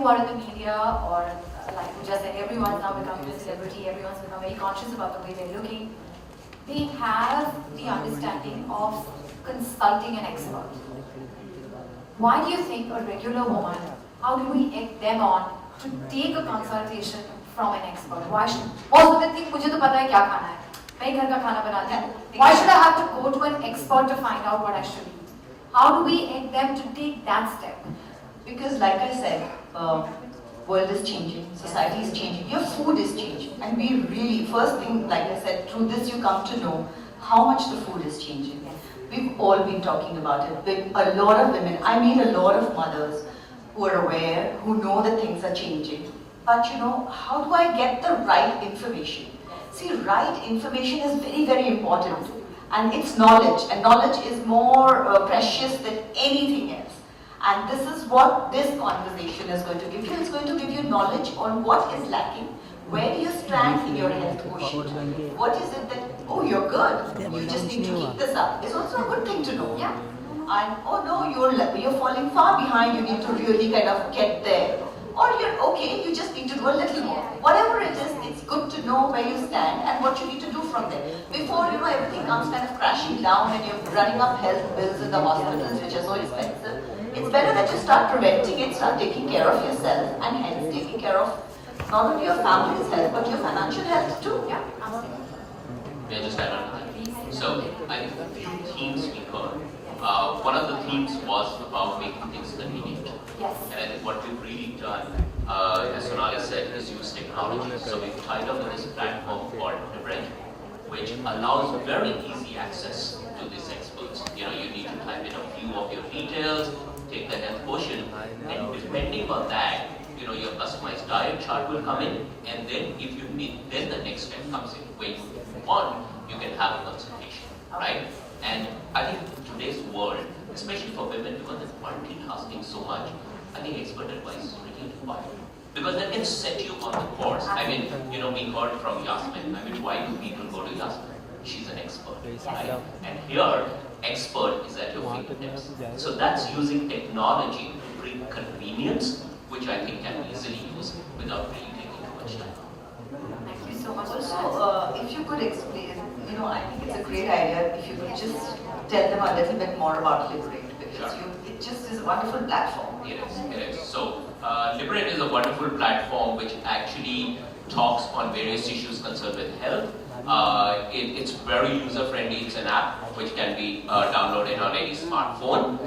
who are in the media or like you just said, everyone's now becoming a celebrity, everyone's become very conscious about the way they're looking. They have the understanding of consulting an expert. Why do you think a regular woman, how do we egg them on to take a consultation from an expert? Why should most women think मुझे तो पता है क्या खाना है, मैं घर का खाना बनाती हूँ. Why should I have to go to an expert to find out what I should eat? How do we egg them to take that step? Because like I said, world is changing, society is changing, your food is changing, and we really, first thing, like I said, through this you come to know how much the food is changing. We've all been talking about it with a lot of women. I meet a lot of mothers who are aware, who know that things are changing. But you know, how do I get the right information? See, right information is very, very important. And it's knowledge, and knowledge is more precious than anything else. And this is what this conversation is going to give you. It's going to give you knowledge on what is lacking. Where do you stand in your health quotient? What is it that, oh, you're good, you just need to keep this up. It's also a good thing to know. Yeah. And, oh no, you're falling far behind, you need to really kind of get there. Or you're okay, you just need to do a little more. Whatever it is, it's good to know where you stand and what you need to do from there. Before, you know, everything comes kind of crashing down and you're running up health bills in the hospitals, which are so expensive. It's better that you start preventing it, start taking care of yourself, and hence taking care of not only your family's health, but your financial health too. Yeah, absolutely. May I just add on to that? So, I think the few themes we heard. One of the themes was about making things convenient. Yes. And I think what we've really done, as Sonali said, is use technology. So we've tied up with this platform called Librent, which allows very easy access to these experts. You know, you need to type in a few of your details, take the health quotient, and depending on that, you know, your customized diet chart will come in, and then if you need, then the next step comes in. When you want, you can have a consultation, right? And I think in today's world, especially for women, because they're multitasking so much, I think expert advice is really required. Because that can set you on the course. I mean, you know, we heard from Yasmin. I mean, why do people go to Yasmin? She's an expert, right? And here, expert is at your fingertips. So that's using technology to bring convenience, which I think can be easily used without really taking too much time. Thank you so much. Also, if you could explain, you know, I think it's a great idea if you could just tell them a little bit more about Librent, because it just is a wonderful platform. It is. So, Librent is a wonderful platform which actually talks on various issues concerned with health. It's very user-friendly. It's an app which can be downloaded on any smartphone.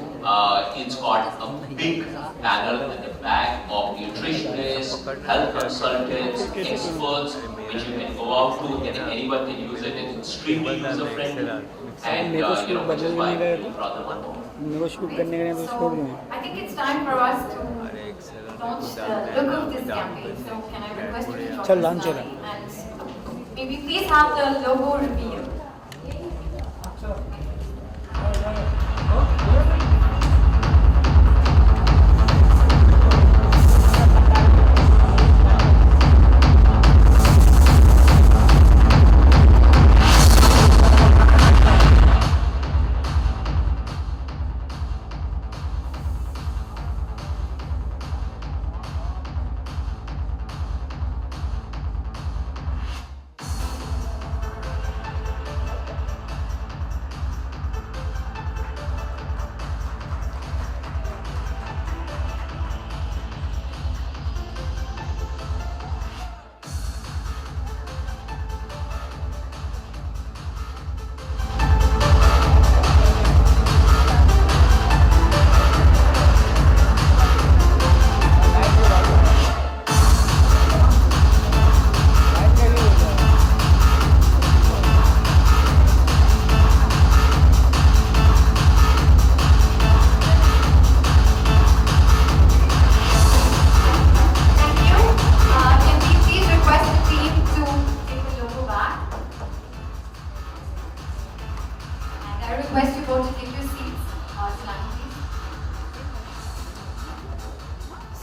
It's got a big panel at the back of nutritionists, health consultants, experts, which you can go out to, and anyone can use it. It's extremely user-friendly, and you know, which is why we brought the one more. So, I think it's time for us to launch the look of this campaign. So, can I request you to join us now? And maybe please have the logo reveal.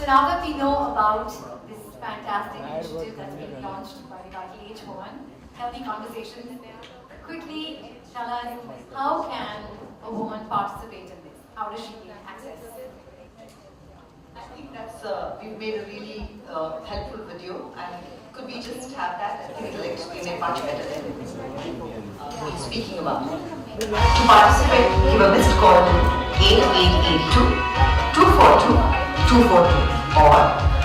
So now that we know about this fantastic initiative that's been launched by Vital Age Woman, Healthy Conversations, quickly tell us, how can a woman participate in this? How does she access? I I think we've made a really helpful video, and could we just have that? I think it'll explain it much better than he's speaking about. To participate, give a missed call to 8882-242-242 or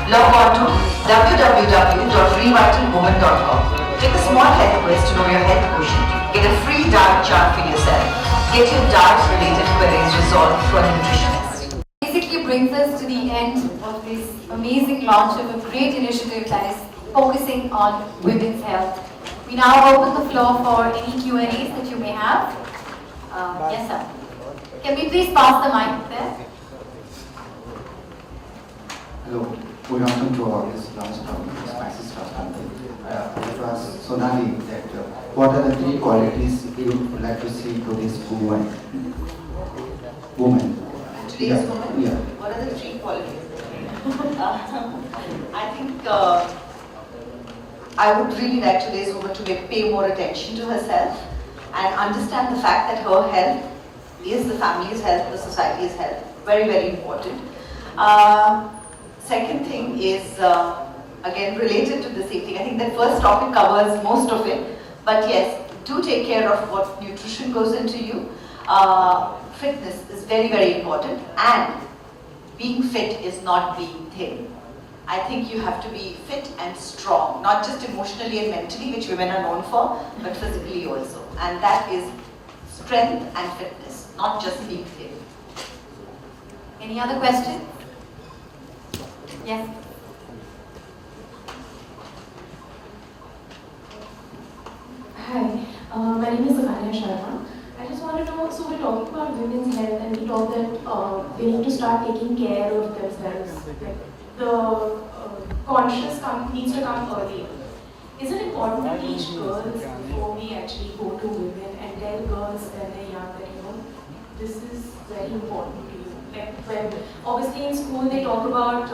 log on to www.revitalwoman.com. Take a small health quiz to know your health quotient. Get a free diet chart for yourself. Get your diet-related queries resolved through a nutritionist. Basically brings us to the end of this amazing launch of a great initiative that is focusing on women's health. We now open the floor for any Q&As that you may have. Yes, sir. Can we please pass the mic there? Hello, good afternoon to all. This is Lance from Spices Trust Company. I to ask Sonali that what are the 3 qualities you would like to see to this woman? Today's woman? Yeah. What are the 3 qualities? I think I would really like today's woman to pay more attention to herself and understand the fact that her health is the family's health, the society's health. Very, very important. Second thing is, again, related to the same thing. I think that first topic covers most of it. But yes, do take care of what nutrition goes into you. Fitness is very, very important. And being fit is not being thin. I think you have to be fit and strong, not just emotionally and mentally, which women are known for, but physically also. And that is strength and fitness, not just being thin. Any other questions? Yes. Hi, my name is Sukanya Sharma. I just want to know, so we're talking about women's health and we talk that they need to start taking care of themselves. Like the conscious needs to come earlier. Is it important to teach girls before we actually go to women and tell girls when they're young that, this is very important to you? Like when, obviously in school they talk about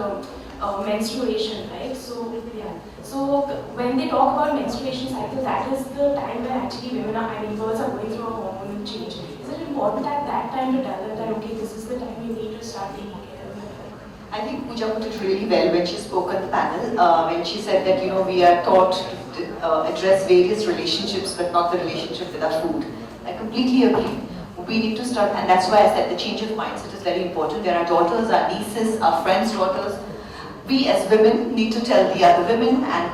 menstruation, right? So, yeah. So when they talk about menstruation cycle, that is the time when actually women girls are going through a hormonal change. Is it important at that time to tell them that, okay, this is the time you need to start taking care of yourself? I think Pooja put it really well when she spoke on the panel, when she said that, we are taught to address various relationships, but not the relationship with our food. I completely agree. We need to start, and that's why I said the change of mindset is very important. There are daughters, our nieces, our friends' daughters. We as women need to tell the other women and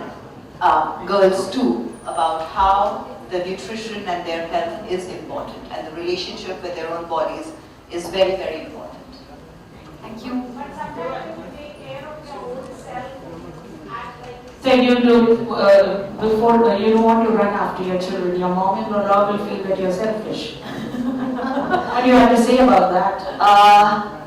girls too about how the nutrition and their health is important, and the relationship with their own bodies is very, very important. Thank you. But sometimes you take care of your own self. Said you do before you don't want to run after your children. Your mom-in-law will feel that you're selfish. What do you have to say about that?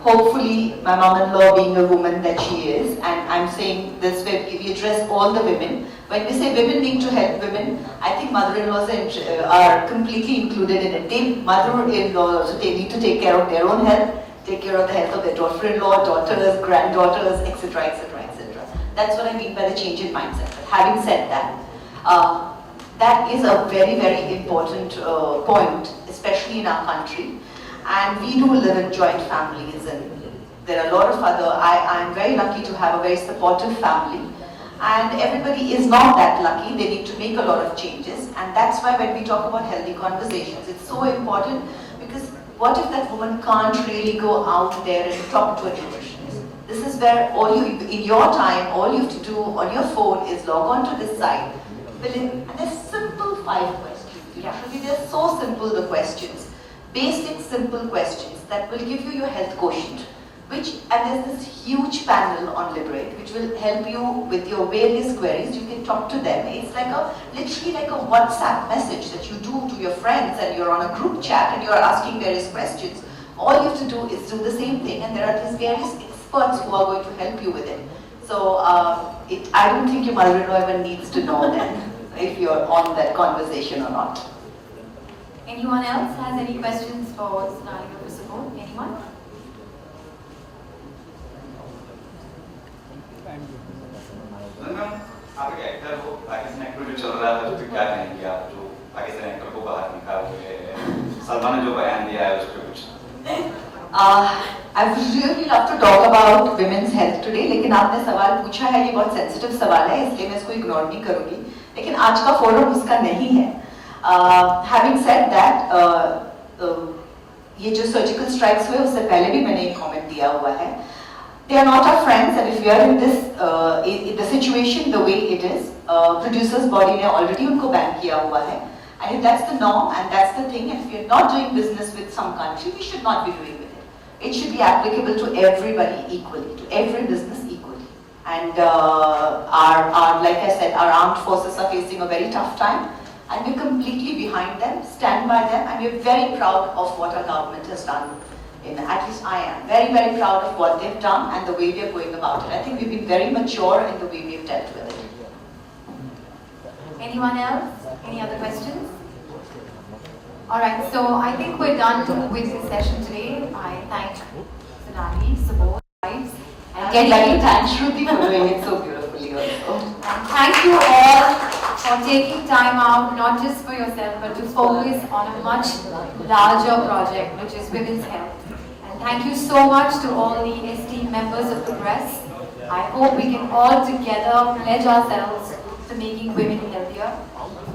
Hopefully, my mom-in-law being a woman that she is, and I'm saying this way, if we address all the women, when we say women need to help women, I think mother-in-laws are completely included in it. Mother-in-law also need to take care of their own health, take care of the health of their daughter-in-law, daughters, granddaughters, etc., etc., etc. That's what I mean by the change in mindset. But having said that, that is a very, very important point, especially in our country. And we do live in joint families, and there are a lot of I'm very lucky to have a very supportive family. And everybody is not that lucky. They need to make a lot of changes. And that's why when we talk about healthy conversations, it's so important, because what if that woman can't really go out there and talk to a nutritionist? This is where in your time, all you have to do on your phone is log on to this site, fill in, and there's simple 5 questions. They're so simple, the questions. Basic, simple questions that will give you your health quotient. And there's this huge panel on Liberate, which will help you with your various queries. You can talk to them. It's literally like a WhatsApp message that you do to your friends, and you're on a group chat and you're asking various questions. All you have to do is do the same thing, and there are these various experts who are going to help you with it. So I don't think your mother-in-law even needs to know then if you're on that conversation or not. Anyone else has any questions for Sonali or support? Anyone? Ma'am आपके actor हो Pakistan actor जो चल रहा था उस पर क्या कहेंगे आप, जो पाकिस्तान एक्टर को बाहर निकाल हुए सलमान ने जो बयान दिया है उस पर कुछ? I would really love to talk about women's health today, लेकिन आपने सवाल पूछा है, ये बहुत sensitive सवाल है, इसलिए मैं इसको ignore नहीं करूँगी. लेकिन आज का forum उसका नहीं है. Having said that, ये जो surgical strikes हुए, उससे पहले भी मैंने एक comment दिया हुआ है. They are not our friends, and if we are in this, in the situation the way it is, producers body ने already उनको ban किया हुआ है. And if that's the norm and that's the thing, and if we are not doing business with some country, we should not be doing with it. It should be applicable to everybody equally, to every business equally. And like I said, our armed forces are facing a very tough time, and we're completely behind them, stand by them, and we're very proud of what our government has done. At least I am very, very proud of what they've done and the way we're going about it. I think we've been very mature in the way we've dealt with it. Anyone else? Any other questions? Alright, so I think we're done with this session today. I thank Sonali, Subodh, and I'd like to thank Shruti for doing it so beautifully also. And thank you all for taking time out, not just for yourself, but to focus on a much larger project, which is women's health. And thank you so much to all the esteemed members of the press. I hope we can all together pledge ourselves to making women healthier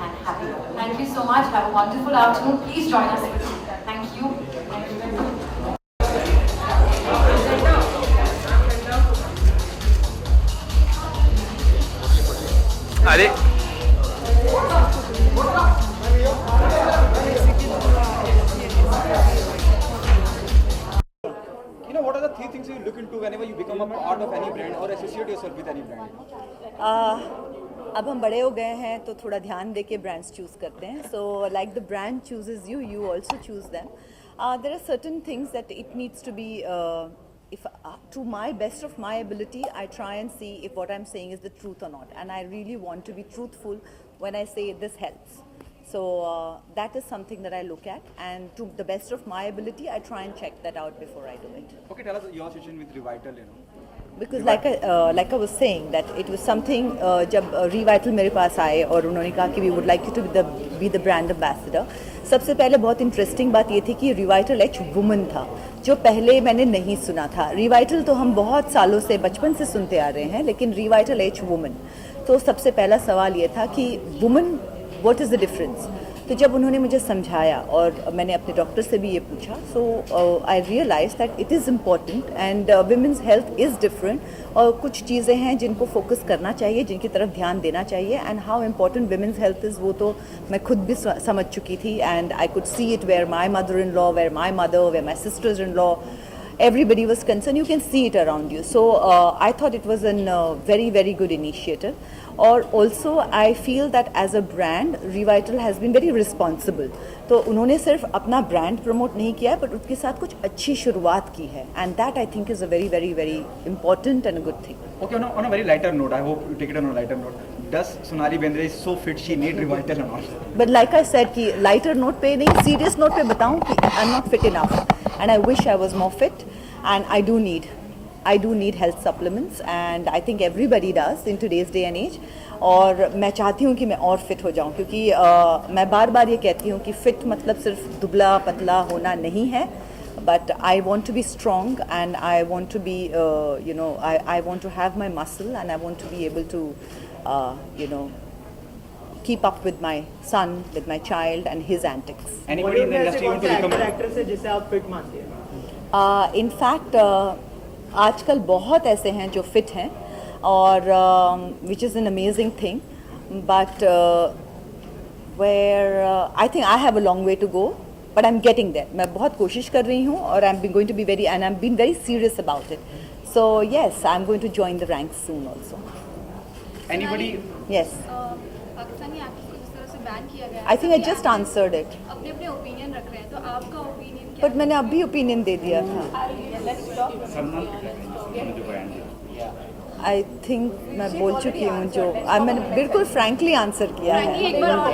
and happier. Thank you so much. Have a wonderful afternoon. Please join us for tea. Thank you. Thank you very much. अरे You know, what are the three things you look into whenever you become a part of any brand or associate yourself with any brand? अब हम बड़े हो गए हैं तो थोड़ा ध्यान दे के ब्रांड्स चूज़ करते हैं. So like the brand chooses you, you also choose them. There are certain things that it needs to be if to my best of my ability, I try and see if what I'm saying is the truth or not, and I really want to be truthful when I say this helps. So that is something that I look at, and to the best of my ability, I try and check that out before I do it. Okay, tell us your situation with Revital, you know. Because like I was saying that it was something जब Revital मेरे पास आए और उन्होंने कहा कि we would like you to be the brand ambassador. सबसे पहले बहुत इंटरेस्टिंग बात ये थी कि Revital H वुमन था, जो पहले मैंने नहीं सुना था. Revital तो हम बहुत सालों से बचपन से सुनते आ रहे हैं, लेकिन Revital H वुमन. तो सबसे पहला सवाल ये था कि woman what is the difference. तो जब उन्होंने मुझे समझाया और मैंने अपने डॉक्टर से भी ये पूछा, so I realize that it is important and women's health is different. और कुछ चीज़ें हैं जिनको फोकस करना चाहिए, जिनकी तरफ ध्यान देना चाहिए. And how important women's health is वो तो मैं खुद भी समझ चुकी थी. And I could see it where my mother in law, where my mother, where my sisters in law, everybody was concerned. You can see it around you. So I thought it was a very, very good initiative. Or also I feel that as a brand, Revital has been very responsible. तो उन्होंने सिर्फ अपना brand promote नहीं किया है, but उसके साथ कुछ अच्छी शुरुआत की है. And that I think is a very, very, very important and a good thing. Okay, on a very lighter note, I hope you take it on a lighter note. Does Sonali Bendre is so fit she need Revital or not? But like I said कि lighter note पे नहीं, serious note पे बताऊँ कि I'm not fit enough. And I wish I was more fit, and I do need health supplements, and I think everybody does in today's day and age. और मैं चाहती हूँ कि मैं और फिट हो जाऊँ, क्योंकि मैं बार बार ये कहती हूँ कि फिट मतलब सिर्फ दुबला पतला होना नहीं है, but I want to be strong, and I want to be I want to have my muscle, and I want to be able to keep up with my son, with my child and his antics. Anybody in the industry want to become actor से जिसे आप fit मानते हैं? In fact, आजकल बहुत ऐसे हैं जो फिट हैं, और which is an amazing thing, but where I think I have a long way to go, but I'm getting there. मैं बहुत कोशिश कर रही हूँ, और I'm going to be and I'm being very serious about it. So yes, I'm going to join the ranks soon also. anybody? Yes. Pakistani actors को जिस तरह से बैन किया गया है, I think I just answered it. अपने अपने opinion रख रहे हैं, तो आपका ओपिनियन क्या But मैंने अभी ओपिनियन दे दिया था. I think मैं बोल चुकी हूँ जो मैंने बिल्कुल frankly आंसर किया है. एक बार और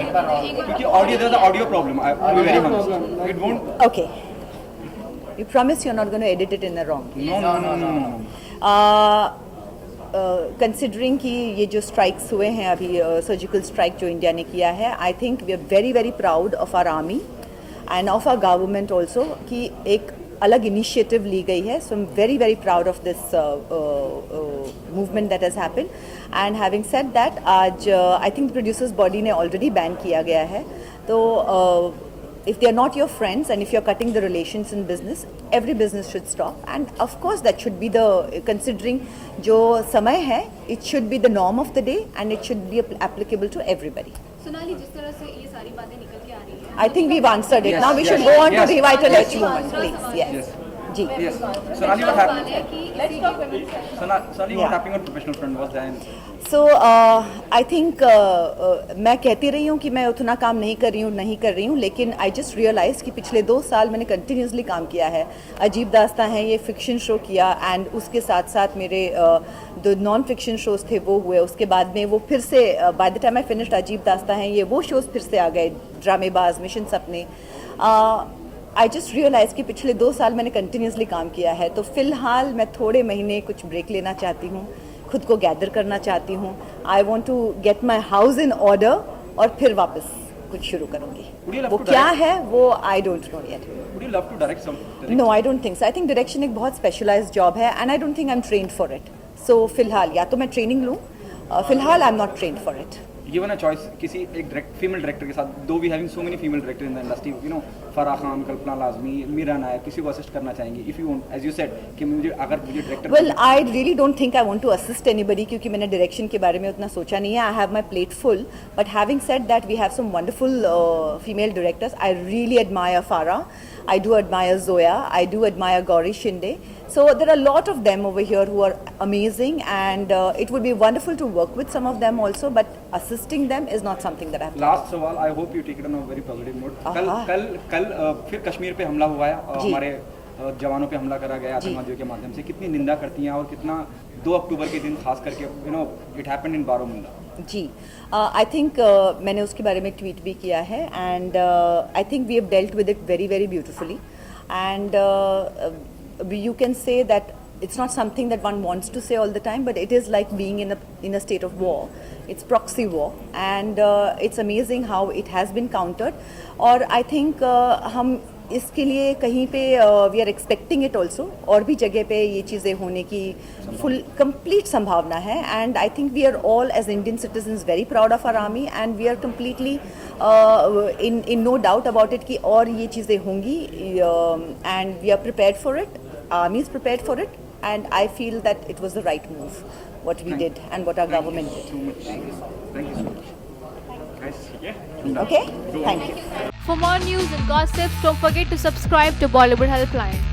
क्योंकि audio, there's an audio problem. I'll be very honest. It won't. Okay. You promise you're not going to edit it in the wrong. No. Considering कि ये जो strikes हुए हैं अभी, surgical strike जो इंडिया ने किया है, I think we are very, very proud of our army and of our government also कि एक अलग इनिशिएटिव ली गई है. So I am very very proud of this movement that has happened. And having said that, आज I think producers body ने already ban किया गया है. तो if they are not your friends and if you're cutting the relations in business, every business should stop. And of course that should be the, considering जो समय है, it should be the norm of the day and it should be applicable to everybody. Sonali, जिस तरह से ये सारी बातें निकल के आ रही हैं, I think we've answered it. Yes, Now we yes, should go on yes. to Revital Yes, H movement, please. Yes. Yes. Ji. Yes. Sonali, what happened? सवाल है कि इसी Sonali, what Yeah. happened on professional front was that? So I think मैं कहती रही हूँ कि मैं उतना काम नहीं कर रही हूँ, लेकिन आई जस्ट रियलाइज कि पिछले 2 साल मैंने कंटिन्यूसली काम किया है. अजीब दास्तां है, ये फिक्शन शो किया, एंड उसके साथ साथ मेरे जो नॉन फिक्शन शोज थे वो हुए. उसके बाद में वो फिर से by the time I finished अजीब दास्तां है, ये वो शोज़ फिर से आ गए, ड्रामेबाज, मिशन सपने. आई जस्ट रियलाइज कि पिछले 2 साल मैंने कंटिन्यूसली काम किया है. तो फिलहाल मैं थोड़े महीने कुछ ब्रेक लेना चाहती हूँ, खुद को गैदर करना चाहती हूँ. I want to get my house in order और फिर वापस कुछ शुरू करूँगी. वो क्या है वो I don't know yet. Would you love to direct some? No, I don't think so. I think direction एक बहुत स्पेशलाइज्ड जॉब है and I don't think I am trained for it. So फिलहाल या तो मैं ट्रेनिंग लूँ, फिलहाल I am not trained for it. Given a choice, किसी एक फीमेल डायरेक्टर के साथ, though we having so many female director in the industry, you know, Farah Khan, Kalpana Lajmi, Meera Nair, किसी को असिस्ट करना चाहेंगे if you want, as you said कि मुझे director. Well, I really don't think I want to assist anybody, क्योंकि मैंने डायरेक्शन के बारे में उतना सोचा नहीं है. I have my plate full. But having said that, we have some wonderful female directors. I really admire Farah, I do admire Zoya, I do admire Gauri Shinde. So there are a lot of them over here who are amazing, and it would be wonderful to work with some of them also, but assisting them is not something that I have. Last सवाल, I hope you take it on a very positive note. कल फिर कश्मीर पे हमला हुआ है, हमारे जवानों पे हमला करा गया आतंकवादियों के माध्यम से. कितनी निंदा करती हैं और कितना 2 अक्टूबर के दिन खास करके, you know, it happened in Baramulla. जी, आई थिंक मैंने उसके बारे में ट्वीट भी किया है, and I think we have dealt with it very very beautifully. And you can say that it's not something that one wants to say all the time, but it is like being in a state of war. It's proxy war, and it's amazing how it has been countered. और I think हम इसके लिए कहीं पे we are expecting it also, और भी जगह पे ये चीज़ें होने की फुल कंप्लीट संभावना है. And I think we are all as Indian citizens very proud of our army, and we are completely in no doubt about it कि और ये चीज़ें होंगी, and we are prepared for it. Army is prepared for it, and I feel that it was the right move, what we did and what our government did. Thank you so much. Guys, yeah. Okay? Thank you. For more news and gossip, don't forget to subscribe to Bollywood Helpline.